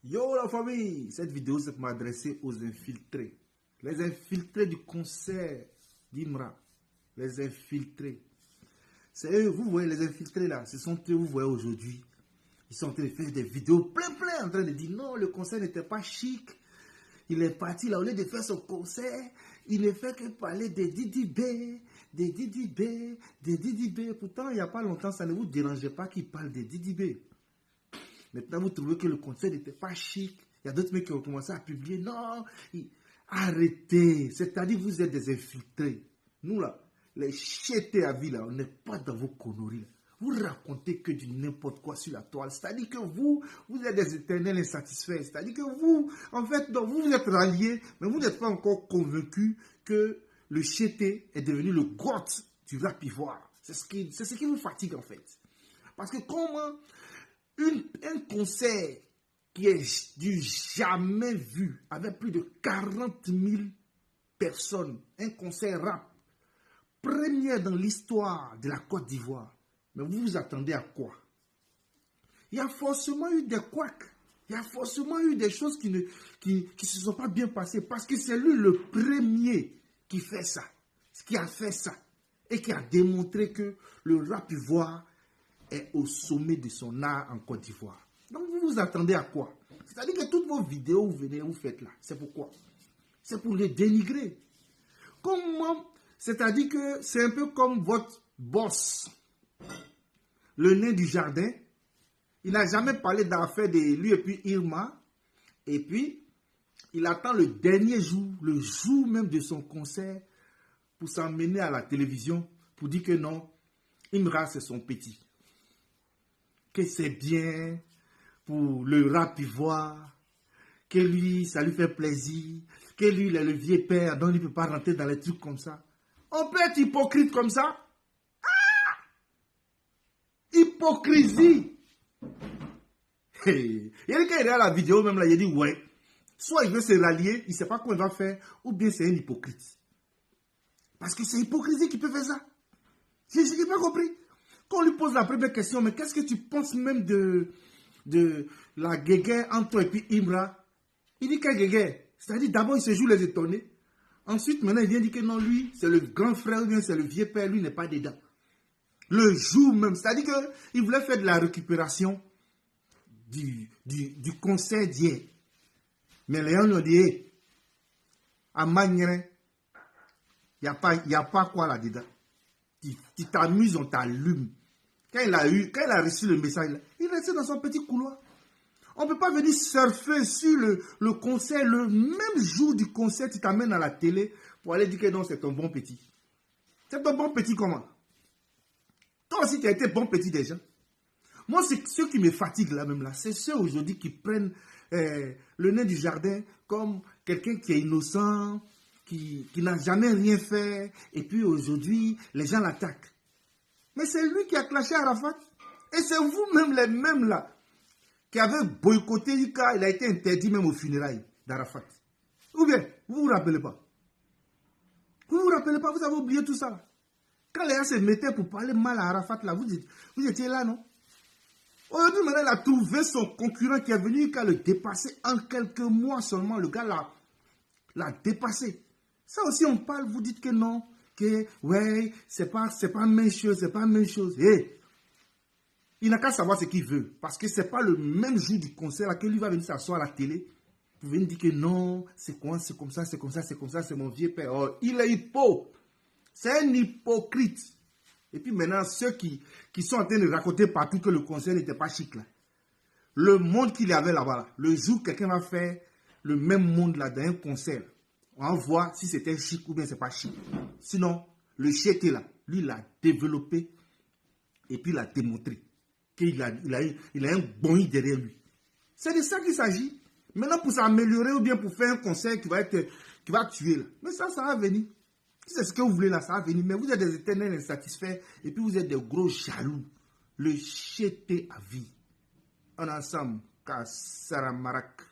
Yo la famille, cette vidéo c'est pour m'adresser aux infiltrés. Les infiltrés du concert d'Imra. Les infiltrés. C'est eux, vous voyez les infiltrés là, ce sont eux, vous voyez aujourd'hui. Ils sont en train de faire des vidéos plein en train de dire non, le concert n'était pas chic. Il est parti là, au lieu de faire son concert, il ne fait que parler des Didi B, des Didi B, des Didi B. Pourtant, il n'y a pas longtemps, ça ne vous dérangeait pas qu'il parle des Didi B. Maintenant, vous trouvez que le concert n'était pas chic. Il y a d'autres mecs qui ont commencé à publier. Non, arrêtez. C'est-à-dire, vous êtes des infiltrés. Nous, là, les chétés à vie, là, on n'est pas dans vos conneries. Là. Vous racontez que du n'importe quoi sur la toile. C'est-à-dire que vous êtes des éternels insatisfaits. C'est-à-dire que vous, en fait, donc, vous êtes ralliés, mais vous n'êtes pas encore convaincus que le chété est devenu le goth du rap ivoire. C'est ce qui vous fatigue, en fait. Parce que comment un concert qui est du jamais vu, avec plus de 40 000 personnes, un concert rap, premier dans l'histoire de la Côte d'Ivoire. Mais vous vous attendez à quoi? Il y a forcément eu des couacs. Il y a forcément eu des choses qui ne se sont pas bien passées. Parce que c'est lui le premier qui fait ça. Qui a fait ça. Et qui a démontré que le rap ivoire est au sommet de son art en Côte d'Ivoire. Donc vous vous attendez à quoi? C'est-à-dire que toutes vos vidéos vous faites là. C'est pourquoi? C'est pour les dénigrer. Comment? C'est-à-dire que c'est un peu comme votre boss. Le nain du jardin, il n'a jamais parlé d'affaires de lui et puis Irma. Et puis, il attend le dernier jour, le jour même de son concert, pour s'emmener à la télévision, pour dire que non, Imra c'est son petit. Que c'est bien pour le rap ivoire, que lui, ça lui fait plaisir, que lui, il est le vieux père, donc il ne peut pas rentrer dans les trucs comme ça. On peut être hypocrite comme ça? Hypocrisie. Il y a quelqu'un qui est à la vidéo même là, il a dit ouais. Soit il veut se rallier, il ne sait pas quoi il va faire, ou bien c'est un hypocrite. Parce que c'est hypocrisie qui peut faire ça. Je n'ai pas compris. Quand on lui pose la première question, mais qu'est-ce que tu penses même de la guéguerre entre toi et puis Imra? Il dit quelle guéguerre? C'est-à-dire d'abord il se joue les étonnés. Ensuite maintenant il vient dire que non, lui c'est le grand frère ou bien c'est le vieux père, lui n'est pas dedans. Le jour même, c'est-à-dire qu'il voulait faire de la récupération du concert d'hier. Mais les gens ont dit, hey, à Magnérin, il n'y a pas quoi là-dedans. Tu t'amuses, on t'allume. Quand il a reçu le message, il restait dans son petit couloir. On ne peut pas venir surfer sur le concert, le même jour du concert, tu t'amènes à la télé pour aller dire que non, c'est ton bon petit. C'est ton bon petit comment? Toi aussi, tu as été bon petit déjà. Moi, c'est ceux qui me fatiguent là même là. C'est ceux aujourd'hui qui prennent le nain du jardin comme quelqu'un qui est innocent, qui n'a jamais rien fait. Et puis aujourd'hui, les gens l'attaquent. Mais c'est lui qui a clashé Arafat. Et c'est vous-même les mêmes là qui avez boycotté Ika. Il a été interdit même aux funérailles d'Arafat. Ou bien, vous ne vous rappelez pas? Vous ne vous rappelez pas? Vous avez oublié tout ça là. Quand les gens se mettaient pour parler mal à Arafat, là, vous étiez là, non? Aujourd'hui, maintenant, il a trouvé son concurrent qui est venu, il a le dépassé en quelques mois seulement. Le gars l'a dépassé. Ça aussi, on parle, vous dites que non, que ouais, c'est pas la même chose, c'est pas la même chose. Hey, il n'a qu'à savoir ce qu'il veut. Parce que c'est pas le même jour du concert là, que lui va venir s'asseoir à la télé pour venir dire que non, c'est quoi, c'est comme ça, c'est comme ça, c'est comme ça, c'est mon vieux père. Oh, il est hypo. C'est un hypocrite. Et puis maintenant, ceux qui sont en train de raconter partout que le concert n'était pas chic là. Le monde qu'il y avait là-bas, là, le jour où quelqu'un va faire le même monde là dans un concert, on va voir si c'était chic ou bien c'est pas chic. Sinon, le chété là, lui il l'a développé et puis il a démontré qu'il a un bon i derrière lui. C'est de ça qu'il s'agit. Maintenant, pour s'améliorer ou bien pour faire un concert qui va tuer là. Mais ça va venir. Si c'est ce que vous voulez là, ça va venir. Mais vous êtes des éternels insatisfaits et puis vous êtes des gros jaloux. Le chété à vie. En ensemble, Kassaramarak.